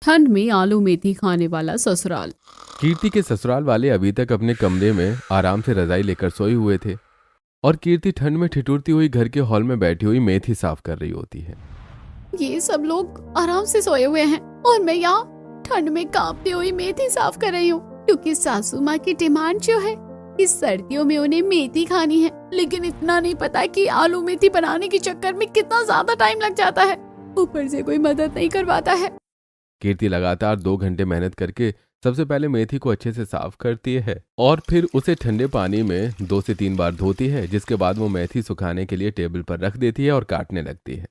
ठंड में आलू मेथी खाने वाला ससुराल। कीर्ति के ससुराल वाले अभी तक अपने कमरे में आराम से रजाई लेकर सोए हुए थे और कीर्ति ठंड में ठिठुरती हुई घर के हॉल में बैठी हुई मेथी साफ कर रही होती है। ये सब लोग आराम से सोए हुए हैं और मैं यहाँ ठंड में कांपती हुई मेथी साफ कर रही हूँ, क्योंकि सासू माँ की डिमांड जो है कि सर्दियों में उन्हें मेथी खानी है। लेकिन इतना नहीं पता कि आलू मेथी बनाने के चक्कर में कितना ज्यादा टाइम लग जाता है, ऊपर से कोई मदद नहीं करवाता है। कीर्ति लगातार 2 घंटे मेहनत करके सबसे पहले मेथी को अच्छे से साफ करती है और फिर उसे ठंडे पानी में 2 से 3 बार धोती है, जिसके बाद वो मेथी सुखाने के लिए टेबल पर रख देती है और काटने लगती है।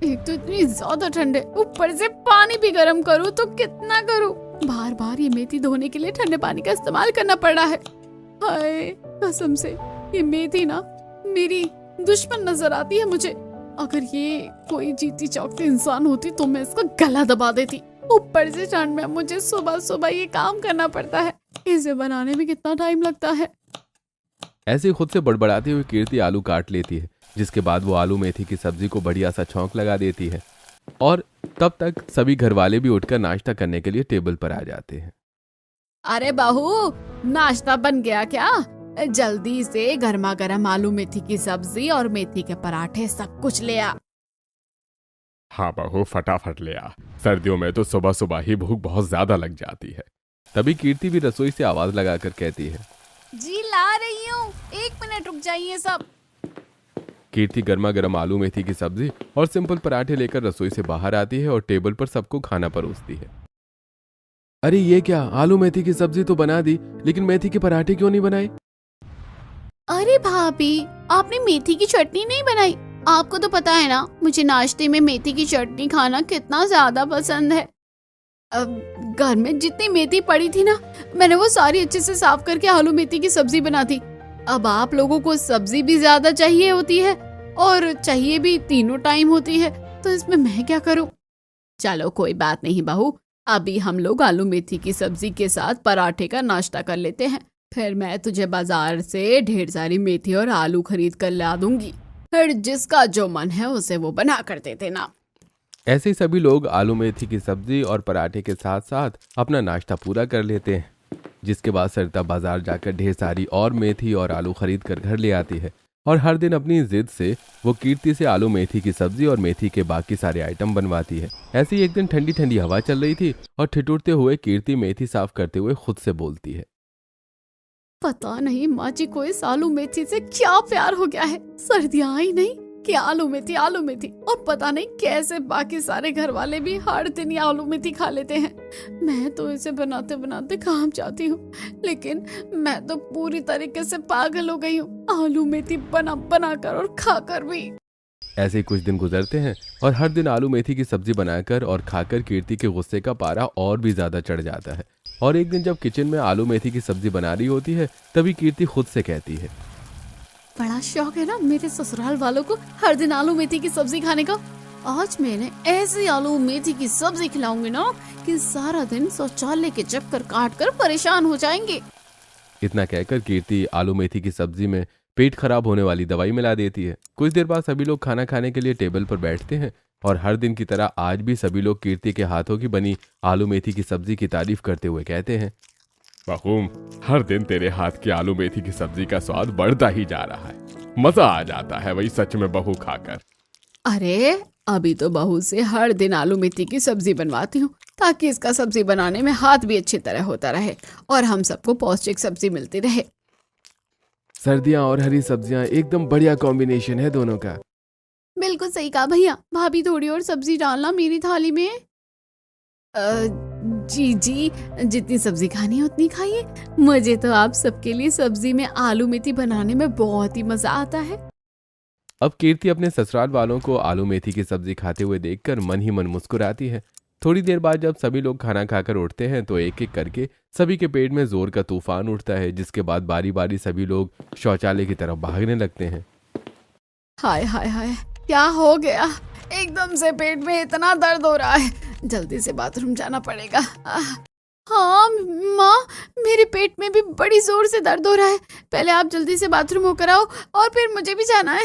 एक तो इतनी ज्यादा ठंड है, ऊपर से पानी भी गर्म करूँ तो कितना करूँ। बार बार ये मेथी धोने के लिए ठंडे पानी का इस्तेमाल करना पड़ रहा है। हाय, कसम से ये मेथी ना मेरी दुश्मन नजर आती है मुझे। अगर ये कोई जीती चौकती इंसान होती तो मैं इसका गला दबा देती। ऊपर से ठंड में मुझे सुबह सुबह ये काम करना पड़ता है, इसे बनाने में कितना टाइम लगता है। ऐसे ही खुद से बड़बड़ाती हुई कीर्ति आलू काट लेती है, जिसके बाद वो आलू मेथी की सब्जी को बढ़िया सा छौंक लगा देती है और तब तक सभी घर वाले भी उठकर नाश्ता करने के लिए टेबल पर आ जाते हैं। अरे बहू, नाश्ता बन गया क्या? जल्दी से गर्मा गर्म आलू मेथी की सब्जी और मेथी के पराठे सब कुछ ले आ। हाँ बहू, फटाफट ले आ। सर्दियों में तो सुबह सुबह ही भूख बहुत ज्यादा लग जाती है। तभी कीर्ति भी रसोई से आवाज लगाकर कहती है, जी ला रही हूँ, 1 मिनट रुक जाइए सब। कीर्ति गर्मा गर्म आलू मेथी की सब्जी और सिंपल पराठे लेकर रसोई से बाहर आती है और टेबल पर सबको खाना परोसती है। अरे ये क्या, आलू मेथी की सब्जी तो बना दी, लेकिन मेथी के पराठे क्यों नहीं बनाए? अरे भाभी, आपने मेथी की चटनी नहीं बनाई? आपको तो पता है ना, मुझे नाश्ते में मेथी की चटनी खाना कितना ज्यादा पसंद है। अब घर में जितनी मेथी पड़ी थी ना, मैंने वो सारी अच्छे से साफ करके आलू मेथी की सब्जी बना दी। अब आप लोगों को सब्जी भी ज्यादा चाहिए होती है और चाहिए भी तीनों टाइम होती है, तो इसमें मैं क्या करूं? चलो कोई बात नहीं बहू, अभी हम लोग आलू मेथी की सब्जी के साथ पराठे का नाश्ता कर लेते हैं। फिर मैं तुझे बाजार से ढेर सारी मेथी और आलू खरीद कर ला दूंगी। फिर जिसका जो मन है उसे वो बना कर दे देना। ऐसे ही सभी लोग आलू मेथी की सब्जी और पराठे के साथ साथ अपना नाश्ता पूरा कर लेते हैं, जिसके बाद सरिता बाजार जाकर ढेर सारी और मेथी और आलू खरीद कर घर ले आती है और हर दिन अपनी जिद से वो कीर्ति से आलू मेथी की सब्जी और मेथी के बाकी सारे आइटम बनवाती है। ऐसे ही एक दिन ठंडी ठंडी हवा चल रही थी और ठिठुरते हुए कीर्ति मेथी साफ करते हुए खुद से बोलती है, पता नहीं माँ जी को इस आलू मेथी से क्या प्यार हो गया है। सर्दियाँ आई नहीं कि आलू मेथी, और पता नहीं कैसे बाकी सारे घर वाले भी हर दिन ये आलू मेथी खा लेते हैं। मैं तो इसे बनाते बनाते काम चाहती हूँ, लेकिन मैं तो पूरी तरीके से पागल हो गई हूँ आलू मेथी बना बना कर और खाकर भी। ऐसे ही कुछ दिन गुजरते हैं और हर दिन आलू मेथी की सब्जी बनाकर और खाकर कीर्ति के गुस्से का पारा और भी ज्यादा चढ़ जाता है। और एक दिन जब किचन में आलू मेथी की सब्जी बना रही होती है, तभी कीर्ति खुद से कहती है, बड़ा शौक है ना मेरे ससुराल वालों को हर दिन आलू मेथी की सब्जी खाने का। आज मैंने ऐसी आलू मेथी की सब्जी खिलाऊंगी ना कि सारा दिन शौचालय के चक्कर काट कर परेशान हो जाएंगे। इतना कहकर कीर्ति आलू मेथी की सब्जी में पेट खराब होने वाली दवाई मिला देती है। कुछ देर बाद सभी लोग खाना खाने के लिए टेबल पर बैठते हैं और हर दिन की तरह आज भी सभी लोग कीर्ति के हाथों की बनी आलू मेथी की सब्जी की तारीफ करते हुए कहते हैं, बहू, हर दिन तेरे हाथ की आलू मेथी की सब्जी का स्वाद बढ़ता ही जा रहा है। मजा आ जाता है वही सच में बहू खाकर। अरे अभी तो बहू से हर दिन आलू मेथी की सब्जी बनवाती हूँ, ताकि इसका सब्जी बनाने में हाथ भी अच्छी तरह होता रहे और हम सबको पौष्टिक सब्जी मिलती रहे। सर्दियाँ और हरी सब्जियाँ एकदम बढ़िया कॉम्बिनेशन है दोनों का। बिल्कुल सही कहा भैया। भाभी थोड़ी और सब्जी डालना मेरी थाली में। जी जी, जितनी सब्जी खानी है उतनी खाइए। मुझे तो आप सबके लिए सब्जी में आलू मेथी बनाने में बहुत ही मजा आता है। अब कीर्ति अपने ससुराल वालों को आलू मेथी की सब्जी खाते हुए देखकर मन ही मन मुस्कुराती है। थोड़ी देर बाद जब सभी लोग खाना खाकर उठते हैं तो एक एक करके सभी के पेट में जोर का तूफान उठता है, जिसके बाद बारी बारी सभी लोग शौचालय की तरफ भागने लगते हैं। हाय हाय हाय, क्या हो गया? एकदम से पेट में इतना दर्द हो रहा है, जल्दी से बाथरूम जाना पड़ेगा। हाँ माँ, मेरे पेट में भी बड़ी जोर से दर्द हो रहा है। पहले आप जल्दी से बाथरूम होकर आओ और फिर मुझे भी जाना है।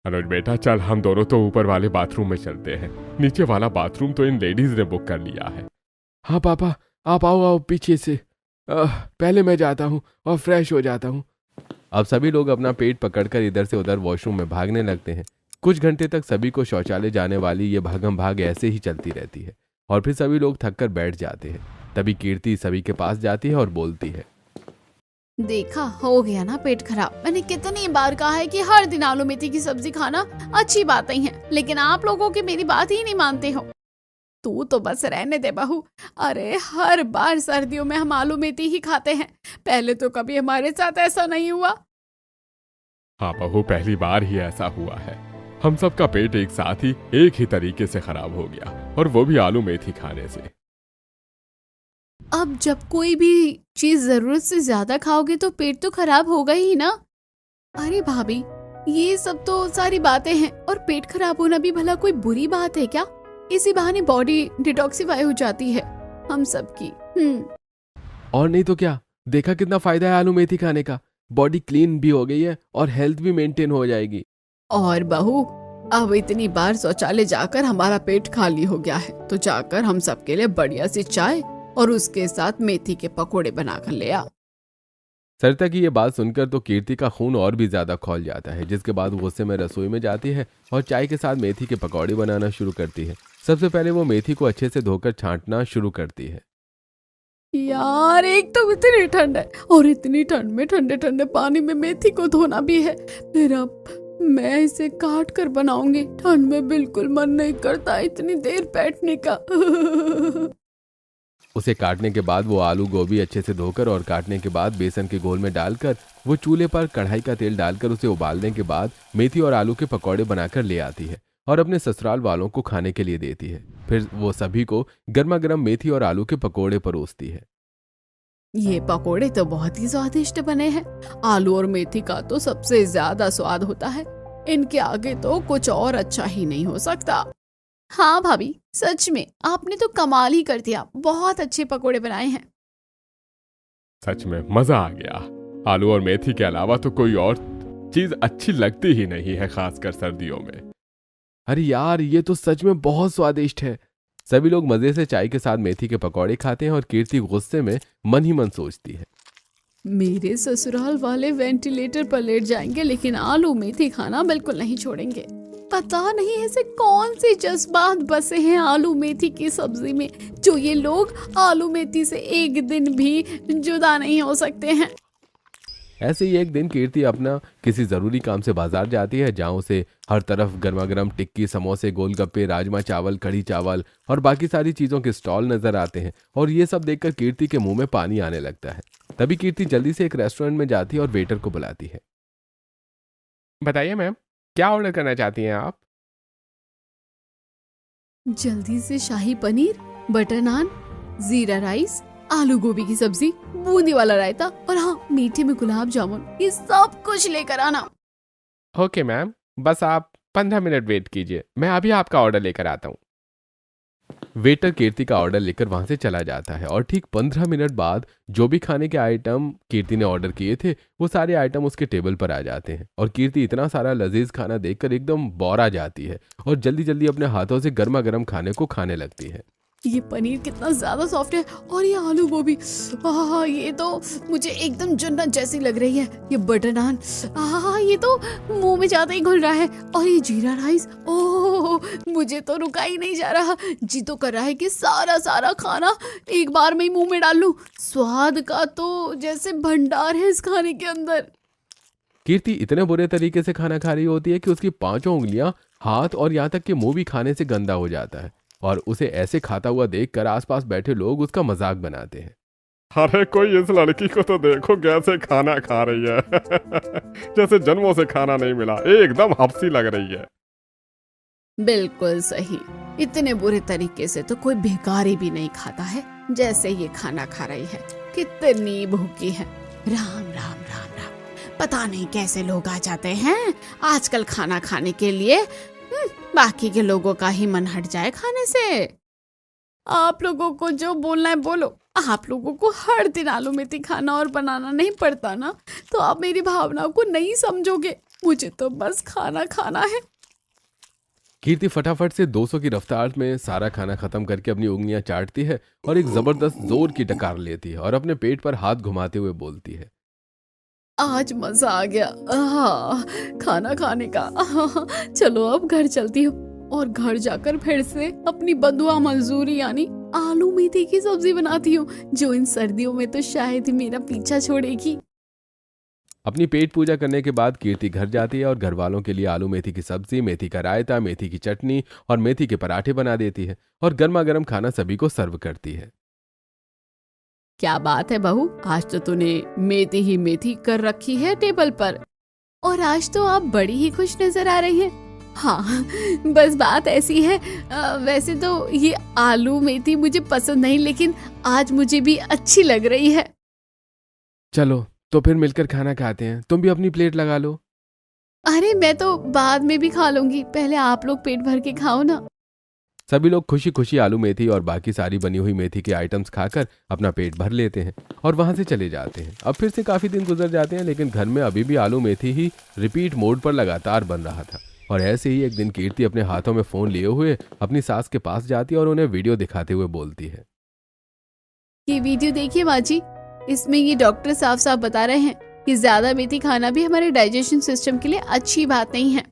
अनुज बेटा चल, हम दोनों तो ऊपर वाले बाथरूम में चलते हैं। नीचे वाला बाथरूम तो इन लेडीज ने बुक कर लिया है। हाँ पापा, आप आओ आओ पीछे से। पहले मैं जाता हूँ और फ्रेश हो जाता हूँ। अब सभी लोग अपना पेट पकड़कर इधर से उधर वॉशरूम में भागने लगते हैं। कुछ घंटे तक सभी को शौचालय जाने वाली ये भागम भाग ऐसे ही चलती रहती है और फिर सभी लोग थक कर बैठ जाते हैं। तभी कीर्ति सभी के पास जाती है और बोलती है, देखा, हो गया ना पेट खराब। मैंने कितनी बार कहा है कि हर दिन आलू मेथी की सब्जी खाना अच्छी बात ही है, लेकिन आप लोगों की मेरी बात ही नहीं मानते हो। तू तो बस रहने दे बहू। अरे हर बार सर्दियों में हम आलू मेथी ही खाते हैं, पहले तो कभी हमारे साथ ऐसा नहीं हुआ। हाँ बहू, पहली बार ही ऐसा हुआ है। हम सबका पेट एक साथ ही एक ही तरीके से खराब हो गया, और वो भी आलू मेथी खाने से। अब जब कोई भी चीज जरूरत से ज्यादा खाओगे तो पेट तो खराब होगा ही ना। अरे भाभी, ये सब तो सारी बातें हैं, और पेट खराब होना भी भला कोई बुरी बात है क्या? इसी बहाने बॉडी डिटॉक्सिफाई हो जाती है हम सबकी। और नहीं तो क्या, देखा कितना फायदा है आलू मेथी खाने का। बॉडी क्लीन भी हो गई है और हेल्थ भी मेंटेन हो जाएगी। और बहू, अब इतनी बार शौचालय जाकर हमारा पेट खाली हो गया है, तो जाकर हम सबके लिए बढ़िया सी चाय और उसके साथ मेथी के पकोड़े बनाकर ले आ। सरिता की ये बात सुनकर तो कीर्ति का खून और भी ज्यादा खौल जाता है, जिसके बाद गुस्से में रसोई में जाती है और चाय के साथ मेथी के पकौड़े बनाना शुरू करती है। सबसे पहले वो मेथी को अच्छे से धोकर छांटना शुरू करती है। यार, एक तो इतनी ठंड है और इतनी ठंड में ठंडे ठंडे पानी में मेथी को धोना भी है। फिर अब मैं इसे काट कर बनाऊंगी। ठंड में बिल्कुल मन नहीं करता इतनी देर बैठने का। उसे काटने के बाद वो आलू गोभी अच्छे से धोकर और काटने के बाद बेसन के घोल में डालकर वो चूल्हे पर कढ़ाई का तेल डालकर उसे उबालने के बाद मेथी और आलू के पकौड़े बनाकर ले आती है और अपने ससुराल वालों को खाने के लिए देती है। फिर वो सभी को गर्मा गर्म मेथी और आलू के पकौड़े परोसती है। ये पकोड़े तो बहुत ही स्वादिष्ट बने हैं। आलू और मेथी का तो सबसे ज्यादा स्वाद होता है, इनके आगे तो कुछ और अच्छा ही नहीं हो सकता। हाँ भाभी, सच में आपने तो कमाल ही कर दिया। बहुत अच्छे पकोड़े बनाए हैं। सच में मजा आ गया। आलू और मेथी के अलावा तो कोई और चीज अच्छी लगती ही नहीं है, खासकर सर्दियों में। अरे यार, ये तो सच में बहुत स्वादिष्ट है। सभी लोग मजे से चाय के साथ मेथी के पकौड़े खाते हैं और कीर्ति गुस्से में मन ही मन सोचती है, मेरे ससुराल वाले वेंटिलेटर पर लेट जाएंगे, लेकिन आलू मेथी खाना बिल्कुल नहीं छोड़ेंगे। पता नहीं ऐसे कौन से जज्बात बसे हैं आलू मेथी की सब्जी में, जो ये लोग आलू मेथी से एक दिन भी जुदा नहीं हो सकते हैं। ऐसे ही एक दिन कीर्ति अपना किसी जरूरी काम से बाजार जाती है, जहाँ उसे हर तरफ गर्मा गर्म टिक्की, समोसे, गोलगप्पे, राजमा चावल, कढ़ी चावल और बाकी सारी चीजों के स्टॉल नजर आते हैं। और ये सब देखकर कीर्ति के मुंह में पानी आने लगता है। तभी कीर्ति जल्दी से एक रेस्टोरेंट में जाती है और वेटर को बुलाती है। बताइए मैम, क्या ऑर्डर करना चाहती हैं आप? जल्दी से शाही पनीर, बटर नान, जीरा राइस, आलू गोभी की सब्जी, बूंदी वाला रायता और हाँ, मीठे में गुलाब जामुन, ये सब कुछ लेकर आना। ओके मैम, बस आप 15 मिनट वेट कीजिए, मैं अभी आपका ऑर्डर लेकर आता हूँ। वेटर कीर्ति का ऑर्डर लेकर वहां से चला जाता है और ठीक 15 मिनट बाद जो भी खाने के आइटम कीर्ति ने ऑर्डर किए थे वो सारे आइटम उसके टेबल पर आ जाते हैं। और कीर्ति इतना सारा लजीज खाना देखकर एकदम बौरा जाती है और जल्दी जल्दी अपने हाथों से गर्मा गर्म खाने को खाने लगती है। ये पनीर कितना ज्यादा सॉफ्ट है, और ये आलू गोभी, ये तो मुझे एकदम जन्नत जैसी लग रही है। ये बटर नान, ये तो मुंह में जाते ही घुल रहा है। और ये जीरा राइस, ओह, मुझे तो रुका ही नहीं जा रहा। जी तो कर रहा है कि सारा सारा खाना एक बार में ही मुंह में डाल लूं। स्वाद का तो जैसे भंडार है इस खाने के अंदर। कीर्ति इतने बुरे तरीके से खाना खा रही होती है कि उसकी 5 उंगलियां, हाथ और यहाँ तक कि मुंह भी खाने से गंदा हो जाता है। और उसे ऐसे खाता हुआ देखकर आसपास बैठे लोग उसका मजाक बनाते हैं। अरे कोई इस लड़की को तो देखो कैसे खाना खा रही है जैसे जन्मों से खाना नहीं मिला, एकदम हफ्सी लग रही है। बिल्कुल सही, इतने बुरे तरीके से तो कोई भिखारी भी नहीं खाता है जैसे ये खाना खा रही है। कितनी भूखी है। राम राम राम राम, पता नहीं कैसे लोग आ जाते हैं आजकल खाना खाने के लिए। बाकी के लोगों का ही मन हट जाए खाने से। आप लोगों को जो बोलना है बोलो। आप लोगों को हर दिन आलू मेथी खाना और बनाना नहीं पड़ता ना, तो आप मेरी भावनाओं को नहीं समझोगे। मुझे तो बस खाना खाना है। कीर्ति फटाफट से 200 की रफ्तार में सारा खाना खत्म करके अपनी उंगलियां चाटती है और एक जबरदस्त जोर की डकार लेती है और अपने पेट पर हाथ घुमाते हुए बोलती है, आज मजा आ गया खाना खाने का। चलो अब घर चलती हूँ और घर जाकर फिर से अपनी बदुआ मंजूरी यानी आलू मेथी की सब्जी बनाती हूँ, जो इन सर्दियों में तो शायद ही मेरा पीछा छोड़ेगी। अपनी पेट पूजा करने के बाद कीर्ति घर जाती है और घर वालों के लिए आलू मेथी की सब्जी, मेथी का रायता, मेथी की चटनी और मेथी के पराठे बना देती है और गर्मा गर्म खाना सभी को सर्व करती है। क्या बात है बहू, आज तो तूने मेथी ही मेथी कर रखी है टेबल पर, और आज तो आप बड़ी ही खुश नजर आ रही हैं। हाँ, बस बात ऐसी है, वैसे तो ये आलू मेथी मुझे पसंद नहीं, लेकिन आज मुझे भी अच्छी लग रही है। चलो तो फिर मिलकर खाना खाते हैं, तुम भी अपनी प्लेट लगा लो। अरे मैं तो बाद में भी खा लूंगी, पहले आप लोग पेट भर के खाओ ना। सभी लोग खुशी खुशी आलू मेथी और बाकी सारी बनी हुई मेथी के आइटम्स खाकर अपना पेट भर लेते हैं और वहां से चले जाते हैं। अब फिर से काफी दिन गुजर जाते हैं, लेकिन घर में अभी भी आलू मेथी ही रिपीट मोड पर लगातार बन रहा था। और ऐसे ही एक दिन कीर्ति अपने हाथों में फोन लिए हुए अपनी सास के पास जाती है और उन्हें वीडियो दिखाते हुए बोलती है, ये वीडियो देखिए बाजी, इसमें ये डॉक्टर साफ साफ बता रहे हैं कि ज्यादा मेथी खाना भी हमारे डाइजेशन सिस्टम के लिए अच्छी बात नहीं है।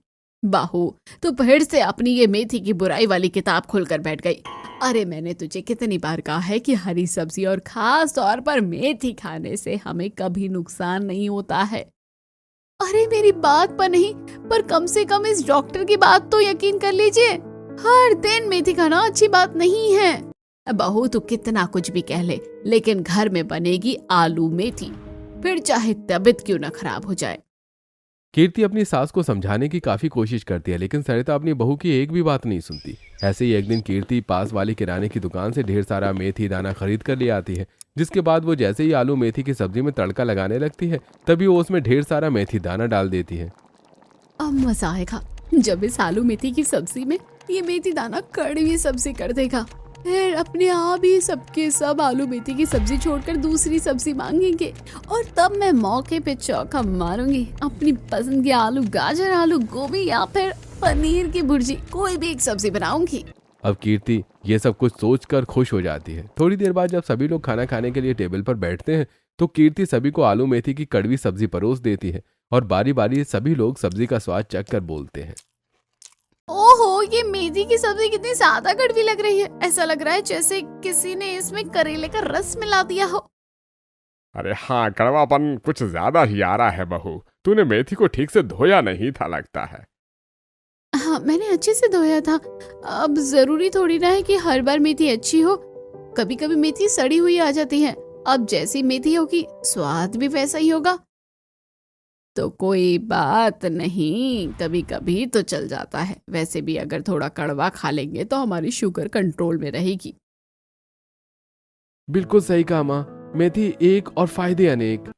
बाहू तो फिर से अपनी ये मेथी की बुराई वाली किताब खोलकर बैठ गई। अरे मैंने तुझे कितनी बार कहा है कि हरी सब्जी और खास तौर पर मेथी खाने से हमें कभी नुकसान नहीं होता है। अरे मेरी बात पर नहीं, पर कम से कम इस डॉक्टर की बात तो यकीन कर लीजिए। हर दिन मेथी खाना अच्छी बात नहीं है। बहू तो कितना कुछ भी कह ले, लेकिन घर में बनेगी आलू मेथी, फिर चाहे तबीयत क्यों न खराब हो जाए। कीर्ति अपनी सास को समझाने की काफी कोशिश करती है, लेकिन सरिता अपनी बहू की एक भी बात नहीं सुनती। ऐसे ही एक दिन कीर्ति पास वाली किराने की दुकान से ढेर सारा मेथी दाना खरीद कर ले आती है, जिसके बाद वो जैसे ही आलू मेथी की सब्जी में तड़का लगाने लगती है, तभी वो उसमें ढेर सारा मेथी दाना डाल देती है। अब मजा आएगा जब इस आलू मेथी की सब्जी में ये मेथी दाना कड़वी सब्जी कर देगा। फिर अपने आप ही सबके सब आलू मेथी की सब्जी छोड़कर दूसरी सब्जी मांगेंगे, और तब मैं मौके पे चौका मारूंगी। अपनी पसंद की आलू गाजर, आलू गोभी या फिर पनीर की भुर्जी, कोई भी एक सब्जी बनाऊंगी। अब कीर्ति ये सब कुछ सोचकर खुश हो जाती है। थोड़ी देर बाद जब सभी लोग खाना खाने के लिए टेबल पर बैठते हैं, तो कीर्ति सभी को आलू मेथी की कड़वी सब्जी परोस देती है और बारी बारी सभी लोग सब्जी का स्वाद चख कर बोलते हैं, ओहो, ये मेथी की सब्जी कितनी ज्यादा कड़वी लग रही है। ऐसा लग रहा है जैसे किसी ने इसमें करेले का रस मिला दिया हो। अरे हाँ, कड़वापन कुछ ज्यादा ही आ रहा है बहू। तूने मेथी को ठीक से धोया नहीं था लगता है। हाँ, मैंने अच्छे से धोया था। अब जरूरी थोड़ी ना है कि हर बार मेथी अच्छी हो, कभी कभी मेथी सड़ी हुई आ जाती है। अब जैसी मेथी होगी स्वाद भी वैसा ही होगा, तो कोई बात नहीं, कभी कभी तो चल जाता है। वैसे भी अगर थोड़ा कड़वा खा लेंगे तो हमारी शुगर कंट्रोल में रहेगी। बिल्कुल सही कहा माँ, मेथी एक और फायदे अनेक।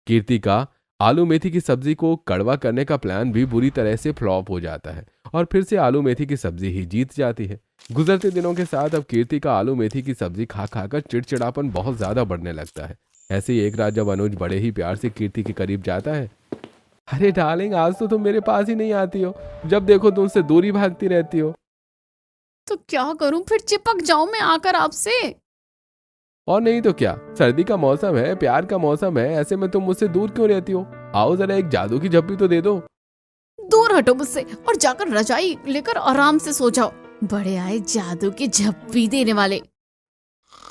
कीर्ति का आलू मेथी की सब्जी को कड़वा करने का प्लान भी बुरी तरह से फ्लॉप हो जाता है और फिर से आलू मेथी की सब्जी ही जीत जाती है। गुजरते दिनों के साथ अब कीर्ति का आलू मेथी की सब्जी खा खाकर चिड़चिड़ापन बहुत ज्यादा बढ़ने लगता है। ऐसे ही एक रात जब अनुज बड़े ही प्यार से कीर्ति के करीब जाता है, अरे डार्लिंग, आज तो तुम मेरे पास ही नहीं आती हो, जब देखो तुमसे दूरी भागती रहती हो। तो क्या करूं, फिर चिपक जाऊं मैं आकर आपसे। और नहीं तो क्या, सर्दी का मौसम है, प्यार का मौसम है, ऐसे में तुम मुझसे दूर क्यों रहती हो? आओ जरा एक जादू की झप्पी तो दे दो। दूर हटो मुझसे और जाकर रजाई लेकर आराम से सो जाओ। बड़े आए जादू की झप्पी देने वाले।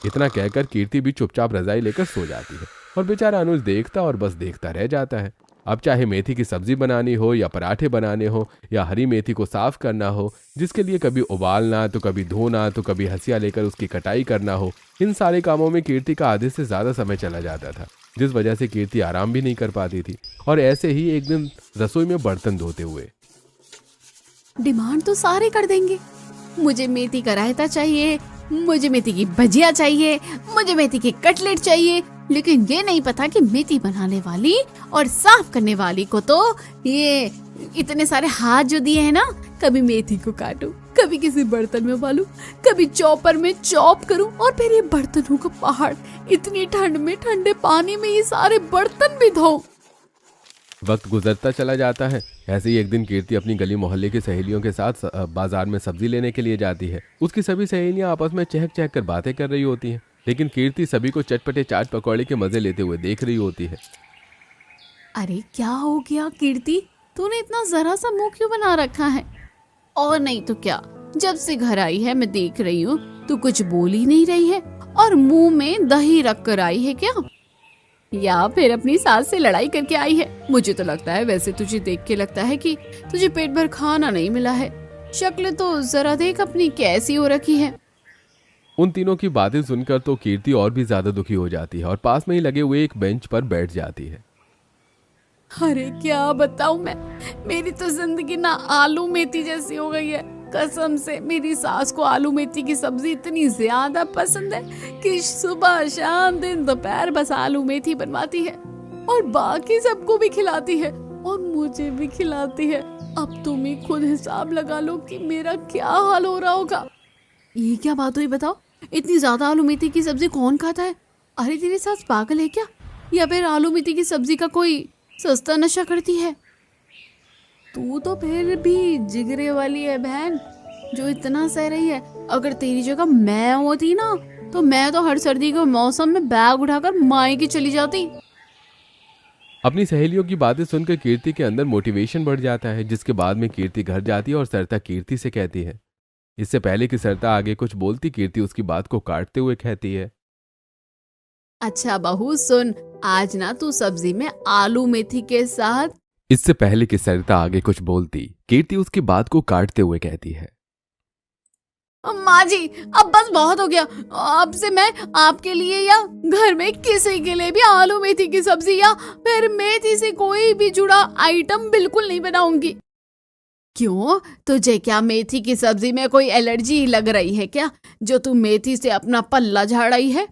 इतना कहकर कीर्ति भी चुपचाप रजाई लेकर सो जाती है और बेचारा अनुज देखता और बस देखता रह जाता है। अब चाहे मेथी की सब्जी बनानी हो या पराठे बनाने हो या हरी मेथी को साफ करना हो, जिसके लिए कभी उबालना तो कभी धोना तो कभी हंसिया लेकर उसकी कटाई करना हो, इन सारे कामों में कीर्ति का आधे से ज्यादा समय चला जाता था, जिस वजह से कीर्ति आराम भी नहीं कर पाती थी। और ऐसे ही एक दिन रसोई में बर्तन धोते हुए, डिमांड तो सारे कर देंगे, मुझे मेथी का रायता चाहिए, मुझे मेथी की भजिया चाहिए, मुझे मेथी की कटलेट चाहिए, लेकिन ये नहीं पता कि मेथी बनाने वाली और साफ करने वाली को तो ये इतने सारे हाथ जो दिए हैं ना, कभी मेथी को काटूं, कभी किसी बर्तन में उबालूं, कभी चॉपर में चॉप करूं, और फिर ये बर्तनों का पहाड़, इतनी ठंड में ठंडे पानी में ये सारे बर्तन भी धोऊं। वक्त गुजरता चला जाता है। ऐसे ही एक दिन कीर्ति अपनी गली मोहल्ले की सहेलियों के साथ बाजार में सब्जी लेने के लिए जाती है। उसकी सभी सहेलियां आपस में चहक चहक कर बातें कर रही होती हैं, लेकिन कीर्ति सभी को चटपटे चाट पकौड़े के मजे लेते हुए देख रही होती है। अरे क्या हो गया कीर्ति, तूने इतना जरा सा मुंह क्यों बना रखा है? और नहीं तो क्या, जब से घर आई है मैं देख रही हूँ तू कुछ बोल ही नहीं रही है और मुंह में दही रख कर आई है क्या, या फिर अपनी सास से लड़ाई करके आई है? मुझे तो लगता है, वैसे तुझे देख के लगता है कि तुझे पेट भर खाना नहीं मिला है। शक्ल तो जरा देख अपनी कैसी हो रखी है। उन तीनों की बातें सुनकर तो कीर्ति और भी ज्यादा दुखी हो जाती है और पास में ही लगे हुए एक बेंच पर बैठ जाती है। अरे क्या बताऊं मैं, मेरी तो जिंदगी ना आलू मेथी जैसी हो गई है। कसम से मेरी सास को आलू मेथी की सब्जी इतनी ज्यादा पसंद है कि सुबह शाम दिन दोपहर बस आलू मेथी बनवाती है और बाकी सबको भी खिलाती है और मुझे भी खिलाती है। अब तुम ही खुद हिसाब लगा लो कि मेरा क्या हाल हो रहा होगा। ये क्या बात हुई बताओ, इतनी ज्यादा आलू मेथी की सब्जी कौन खाता है? अरे तेरी सास पागल है क्या, या फिर आलू मेथी की सब्जी का कोई सस्ता नशा करती है? तू तो फिर भी जिगरे वाली है बहन, जो इतना सह रही है। अगर तेरी जगह मैं होती ना तो मैं तो हर सर्दी के मौसम में बैग उठाकर मायके चली जाती। अपनी सहेलियों की बातें सुनकर कीर्ति के अंदर मोटिवेशन बढ़ जाता है, जिसके बाद में कीर्ति घर जाती है और सरिता कीर्ति से कहती है। इससे पहले कि सरिता आगे कुछ बोलती, कीर्ति उसकी बात को काटते हुए कहती है, अच्छा बहू सुन, आज ना तू सब्जी में आलू मेथी के साथ। इससे पहले कि सरिता आगे कुछ बोलती, कीर्ति उसकी बात को काटते हुए कहती है, माँ जी अब बस बहुत हो गया। अब से मैं आपके लिए या घर में किसी के लिए भी आलू मेथी की सब्जी या फिर मेथी से कोई भी जुड़ा आइटम बिल्कुल नहीं बनाऊंगी। क्यों, तुझे क्या मेथी की सब्जी में कोई एलर्जी लग रही है क्या, जो तू मेथी से अपना पल्ला झाड़ आई है?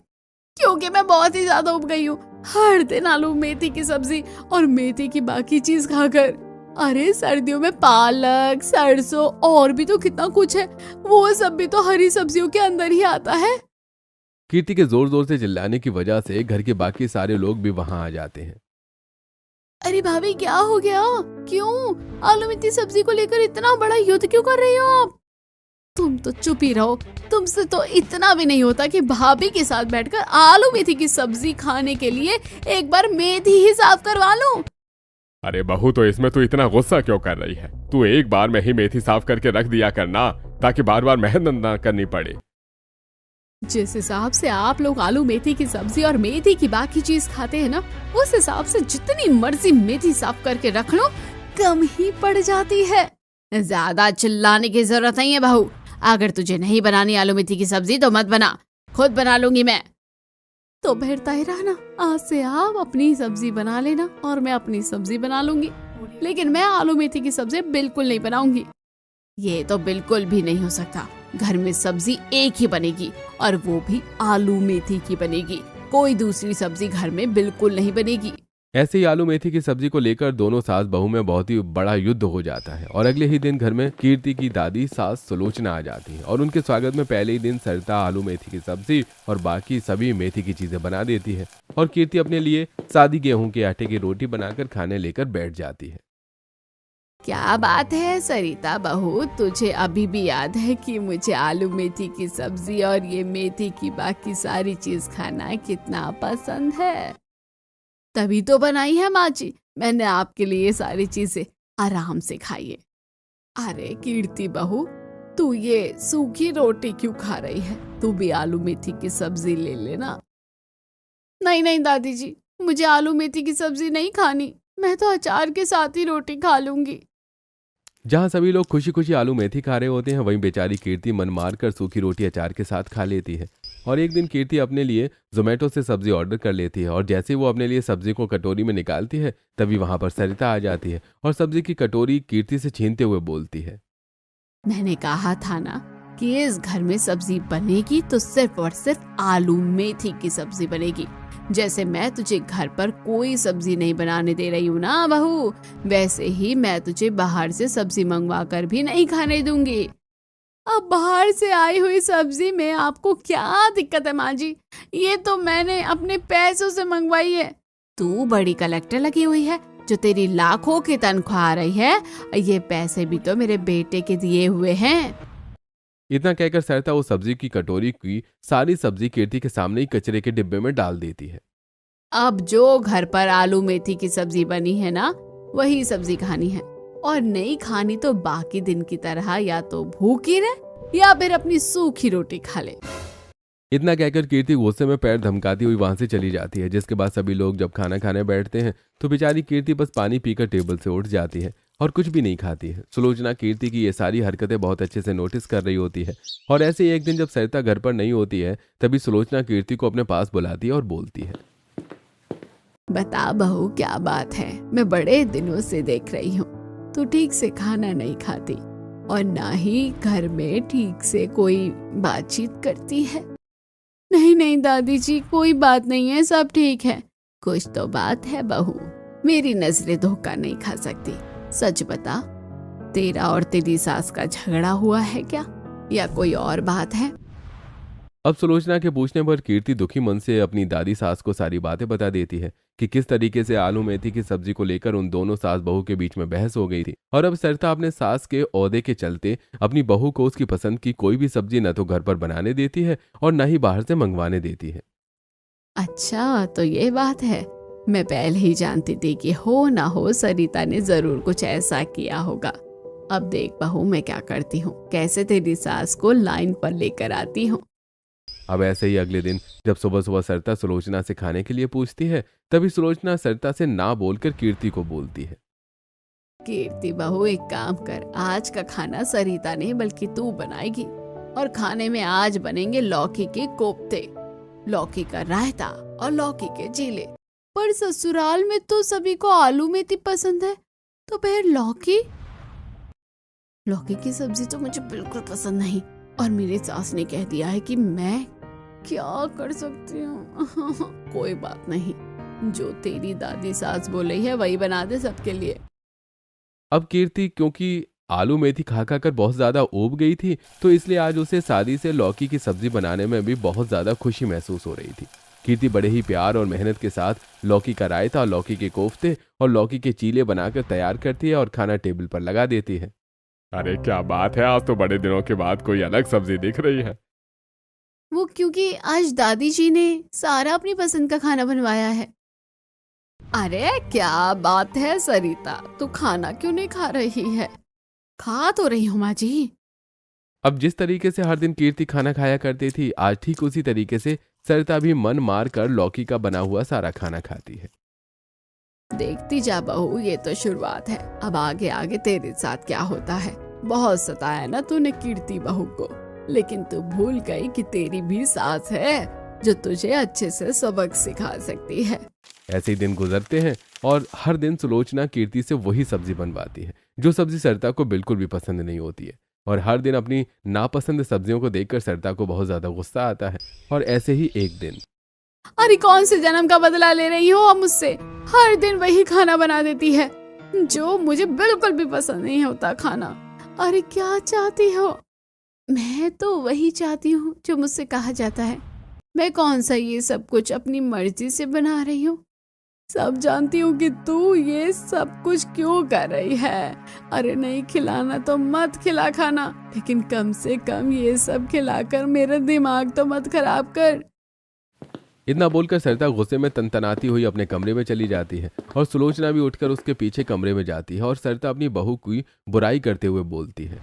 क्योंकि मैं बहुत ही ज्यादा उब गई हूँ हर दिन आलू मेथी की सब्जी और मेथी की बाकी चीज खाकर। अरे सर्दियों में पालक, सरसों और भी तो कितना कुछ है, वो सब भी तो हरी सब्जियों के अंदर ही आता है। कीर्ति के जोर जोर से चिल्लाने की वजह से घर के बाकी सारे लोग भी वहां आ जाते हैं। अरे भाभी क्या हो गया, क्यों आलू मेथी सब्जी को लेकर इतना बड़ा युद्ध क्यों कर रही हो आप? तुम तो चुप ही रहो, तुमसे तो इतना भी नहीं होता कि भाभी के साथ बैठकर आलू मेथी की सब्जी खाने के लिए एक बार मेथी ही साफ करवा लूं। अरे बहू, तो इसमें तू इतना गुस्सा क्यों कर रही है? तू एक बार में ही मेथी साफ करके रख दिया करना, ताकि बार बार मेहनत ना करनी पड़े। जिस हिसाब से आप लोग आलू मेथी की सब्जी और मेथी की बाकी चीज खाते हैं ना, उस हिसाब से जितनी मर्जी मेथी साफ करके रख लो कम ही पड़ जाती है। ज्यादा चिल्लाने की जरूरत नहीं है बहू। अगर तुझे नहीं बनानी आलू मेथी की सब्जी तो मत बना, खुद बना लूंगी मैं। तो बेहतर ही रहना, आज से आप अपनी सब्जी बना लेना और मैं अपनी सब्जी बना लूंगी, लेकिन मैं आलू मेथी की सब्जी बिल्कुल नहीं बनाऊंगी। ये तो बिल्कुल भी नहीं हो सकता। घर में सब्जी एक ही बनेगी और वो भी आलू मेथी की बनेगी, कोई दूसरी सब्जी घर में बिल्कुल नहीं बनेगी। ऐसे ही आलू मेथी की सब्जी को लेकर दोनों सास बहू में बहुत ही बड़ा युद्ध हो जाता है और अगले ही दिन घर में कीर्ति की दादी सास सुलोचना आ जाती है और उनके स्वागत में पहले ही दिन सरिता आलू मेथी की सब्जी और बाकी सभी मेथी की चीजें बना देती है और कीर्ति अपने लिए सादी गेहूं के आटे की रोटी बनाकर खाने लेकर बैठ जाती है। क्या बात है सरिता बहू, तुझे अभी भी याद है कि मुझे आलू मेथी की सब्जी और ये मेथी की बाकी सारी चीज खाना कितना पसंद है? तभी तो बनाई है माँ जी मैंने आपके लिए सारी चीजें, आराम से खाइए। अरे कीर्ति बहू, तू ये सूखी रोटी क्यों खा रही है? तू भी आलू मेथी की सब्जी ले लेना। नहीं नहीं दादी जी, मुझे आलू मेथी की सब्जी नहीं खानी, मैं तो अचार के साथ ही रोटी खा लूंगी। जहाँ सभी लोग खुशी खुशी आलू मेथी खा रहे होते हैं, वहीं बेचारी कीर्ति मन मार कर सूखी रोटी अचार के साथ खा लेती है। और एक दिन कीर्ति अपने लिए जोमेटो से सब्जी ऑर्डर कर लेती है और जैसे वो अपने लिए सब्जी को कटोरी में निकालती है तभी वहां पर सरिता आ जाती है और सब्जी की कटोरी कीर्ति से छीनते हुए बोलती है, मैंने कहा था ना कि इस घर में सब्जी बनेगी तो सिर्फ और सिर्फ आलू मेथी की सब्जी बनेगी। जैसे मैं तुझे घर पर कोई सब्जी नहीं बनाने दे रही हूँ ना बहू, वैसे ही मैं तुझे बाहर से सब्जी मंगवा कर भी नहीं खाने दूंगी। अब बाहर से आई हुई सब्जी में आपको क्या दिक्कत है माँ जी? ये तो मैंने अपने पैसों से मंगवाई है। तू बड़ी कलेक्टर लगी हुई है, जो तेरी लाखों की तनख्वाह आ रही है, ये पैसे भी तो मेरे बेटे के दिए हुए हैं। इतना कहकर सरिता वो सब्जी की कटोरी की सारी सब्जी कीर्ति के सामने ही कचरे के डिब्बे में डाल देती है। अब जो घर पर आलू मेथी की सब्जी बनी है ना, वही सब्जी खानी है, और नहीं खानी तो बाकी दिन की तरह या तो भूखी रहे या फिर अपनी सूखी रोटी खा ले। इतना कहकर कीर्ति गुस्से में पैर धमकाती हुई वहां से चली जाती है। जिसके बाद सभी लोग जब खाना खाने बैठते हैं तो बेचारी कीर्ति बस पानी पीकर टेबल से उठ जाती है और कुछ भी नहीं खाती है। सुलोचना कीर्ति की ये सारी हरकतें बहुत अच्छे से नोटिस कर रही होती है और ऐसे ही एक दिन जब सरिता घर पर नहीं होती है तभी सुलोचना कीर्ति को अपने पास बुलाती है और बोलती है, बता बहू, क्या बात है? मैं बड़े दिनों से देख रही हूँ तू ठीक से खाना नहीं खाती और ना ही घर में ठीक से कोई बातचीत करती है। नहीं नहीं दादी जी, कोई बात नहीं है, सब ठीक है। कुछ तो बात है बहू, मेरी नजरें धोखा नहीं खा सकती। सच बता, तेरा और तेरी सास का झगड़ा हुआ है क्या, या कोई और बात है? अब सुलोचना के पूछने पर कीर्ति दुखी मन से अपनी दादी सास को सारी बातें बता देती है कि किस तरीके से आलू मेथी की सब्जी को लेकर उन दोनों सास बहू के बीच में बहस हो गई थी और अब सरिता अपने सास के ओहदे के चलते अपनी बहू को उसकी पसंद की कोई भी सब्जी न तो घर पर बनाने देती है और न ही बाहर से मंगवाने देती है। अच्छा, तो ये बात है। मैं पहले ही जानती थी कि हो ना हो सरिता ने जरूर कुछ ऐसा किया होगा। अब देख बहू, मैं क्या करती हूँ, कैसे तेरी सास को लाइन पर लेकर आती हूँ। अब ऐसे ही अगले दिन जब सुबह सुबह सरिता सुलोचना से खाने के लिए पूछती है तभी सुलोचना सरिता से ना बोलकर कीर्ति को बोलती है, कीर्ति बहू, एक काम कर, आज का खाना सरिता नहीं बल्कि तू बनाएगी, और खाने में आज बनेंगे लौकी के कोफ्ते, लौकी का रायता और लौकी के चीले। पर ससुराल में तो सभी को आलू मेथी पसंद है, तो फिर लौकी की सब्जी तो मुझे बिल्कुल पसंद नहीं, और मेरी सास ने कह दिया है कि मैं क्या कर सकती हूँ। कोई बात नहीं, जो तेरी दादी सास बोल रही है वही बना दे सबके लिए। अब कीर्ति क्योंकि आलू मेथी खा खा कर बहुत ज्यादा ऊब गई थी तो इसलिए आज उसे शादी से लौकी की सब्जी बनाने में भी बहुत ज्यादा खुशी महसूस हो रही थी। कीर्ति बड़े ही प्यार और मेहनत के साथ लौकी का रायता, लौकी के कोफ्ते और लौकी के चीले बनाकर तैयार करती है और खाना टेबल पर लगा देती है। अरे क्या बात है, आज तो बड़े दिनों के बाद कोई अलग सब्जी दिख रही है। वो क्योंकि आज दादी जी ने सारा अपनी पसंद का खाना बनवाया है। अरे क्या बात है सरिता, तू खाना क्यों नहीं खा रही है? खा तो रही हूँ माँ जी। अब जिस तरीके से हर दिन कीर्ति खाना खाया करती थी आज ठीक उसी तरीके से सरिता भी मन मार कर लौकी का बना हुआ सारा खाना खाती है। देखती जा बहू, ये तो शुरुआत है, अब आगे आगे तेरे साथ क्या होता है। बहुत सताया ना तूने कीर्ति बहू को, लेकिन तू भूल गई कि तेरी भी सास है जो तुझे अच्छे से सबक सिखा सकती है। ऐसे ही दिन गुजरते हैं और हर दिन सुलोचना कीर्ति से वही सब्जी बनवाती है जो सब्जी सरिता को बिल्कुल भी पसंद नहीं होती है, और हर दिन अपनी नापसंद सब्जियों को देखकर सरिता को बहुत ज्यादा गुस्सा आता है। और ऐसे ही एक दिन, अरे कौन से जन्म का बदला ले रही हो अब मुझसे? हर दिन वही खाना बना देती है जो मुझे बिल्कुल भी पसंद नहीं होता खाना। अरे क्या चाहती हो? मैं तो वही चाहती हूँ जो मुझसे कहा जाता है। मैं कौन सा ये सब कुछ अपनी मर्जी से बना रही हूँ? सब जानती हूँ कि तू ये सब कुछ क्यों कर रही है। अरे नहीं खिलाना तो मत खिला खाना, लेकिन कम से कम ये सब खिलाकर मेरा दिमाग तो मत खराब कर। इतना बोलकर सरिता गुस्से में तनतनाती हुई अपने कमरे में चली जाती है और सुलोचना भी उठकर उसके पीछे कमरे में जाती है और सरिता अपनी बहू की बुराई करते हुए बोलती है,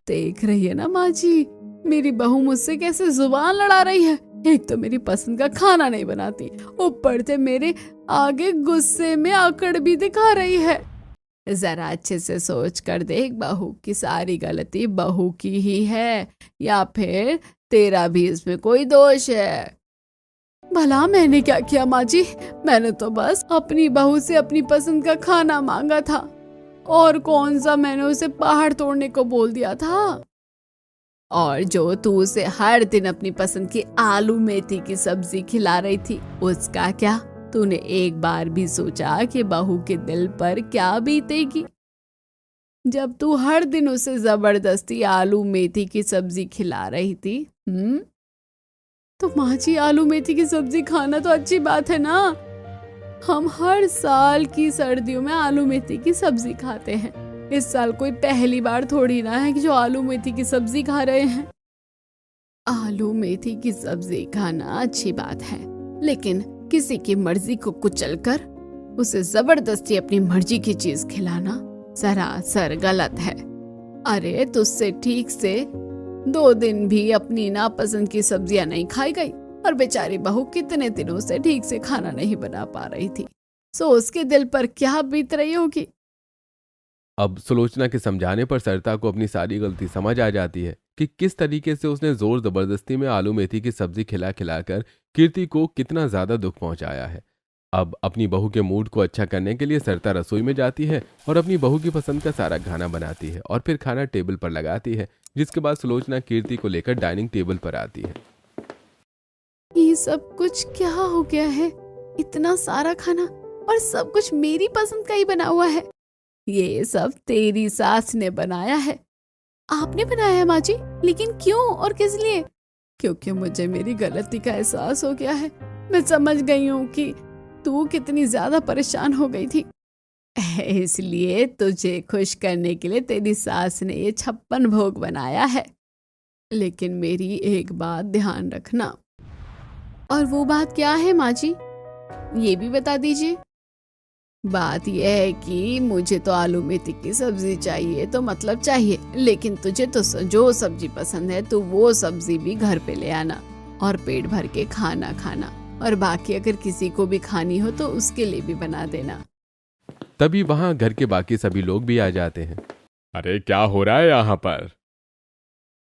देख रही है ना माँ जी, मेरी बहू मुझसे कैसे जुबान लड़ा रही है। एक तो मेरी पसंद का खाना नहीं बनाती, ऊपर से मेरे आगे गुस्से में आकड़ भी दिखा रही है। जरा अच्छे से सोच कर देख बहू की सारी गलती बहू की ही है या फिर तेरा भी इसमें कोई दोष है। भला मैंने क्या किया माँ जी? मैंने तो बस अपनी बहू से अपनी पसंद का खाना मांगा था, और कौन सा मैंने उसे पहाड़ तोड़ने को बोल दिया था। और जो तू उसे हर दिन अपनी पसंद की आलू मेथी की सब्जी खिला रही थी, उसका क्या? तूने एक बार भी सोचा कि बहू के दिल पर क्या बीतेगी जब तू हर दिन उसे जबरदस्ती आलू मेथी की सब्जी खिला रही थी? तो माँ जी, आलू मेथी की सब्जी खाना तो अच्छी बात है ना, हम हर साल की सर्दियों में आलू मेथी की सब्जी खाते हैं। इस साल कोई पहली बार थोड़ी ना है कि जो आलू मेथी की सब्जी खा रहे हैं। आलू मेथी की सब्जी खाना अच्छी बात है, लेकिन किसी की मर्जी को कुचलकर उसे जबरदस्ती अपनी मर्जी की चीज खिलाना सरासर गलत है। अरे तुझसे ठीक से 2 दिन भी अपनी नापसंद की सब्जियां नहीं खाई गई और बेचारी बहू कितने दिनों से ठीक से खाना नहीं बना पा रही थी। सो उसके दिल पर क्या बीत रही होगी। अब सुलोचना के समझाने पर सरिता को अपनी सारी गलती समझ आ जाती है कि किस तरीके से उसने जोर जबरदस्ती में आलू मेथी की सब्जी खिला खिलाकर कीर्ति को कितना ज्यादा दुख पहुंचाया है। अब अपनी बहू के मूड को अच्छा करने के लिए सरिता रसोई में जाती है और अपनी बहू की पसंद का सारा खाना बनाती है और फिर खाना टेबल पर लगाती है, जिसके बाद सुलोचना कीर्ति को लेकर डाइनिंग टेबल पर आती है। ये सब कुछ क्या हो गया है? इतना सारा खाना और सब कुछ मेरी पसंद का ही बना हुआ है। ये सब तेरी सास ने बनाया है। आपने बनाया है माँ जी, लेकिन क्यों और किस लिए? क्योंकि मुझे मेरी गलती का एहसास हो गया है। मैं समझ गई हूँ कि तू कितनी ज्यादा परेशान हो गई थी, इसलिए तुझे खुश करने के लिए तेरी सास ने ये 56 भोग बनाया है। लेकिन मेरी एक बात ध्यान रखना। और वो बात क्या है माँ जी, ये भी बता दीजिए। बात यह है कि मुझे तो आलू मेथी की सब्जी चाहिए तो मतलब चाहिए, लेकिन तुझे तो जो सब्जी पसंद है तो वो सब्जी भी घर पे ले आना और पेट भर के खाना खाना, और बाकी अगर किसी को भी खानी हो तो उसके लिए भी बना देना। तभी वहां घर के बाकी सभी लोग भी आ जाते हैं। अरे क्या हो रहा है यहाँ पर?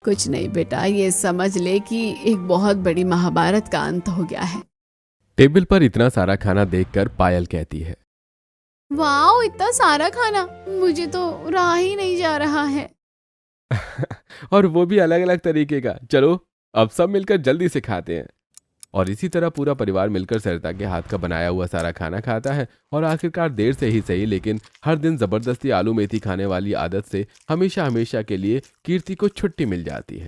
कुछ नहीं बेटा, ये समझ ले कि एक बहुत बड़ी महाभारत का अंत हो गया है। टेबल पर इतना सारा खाना देखकर पायल कहती है, वाह, इतना सारा खाना, मुझे तो रहा ही नहीं जा रहा है। और वो भी अलग अलग तरीके का। चलो अब सब मिलकर जल्दी से खाते हैं। और इसी तरह पूरा परिवार मिलकर सरिता के हाथ का बनाया हुआ सारा खाना खाता है और आखिरकार देर से ही सही, लेकिन हर दिन जबरदस्ती आलू मेथी खाने वाली आदत से हमेशा हमेशा के लिए कीर्ति को छुट्टी मिल जाती है।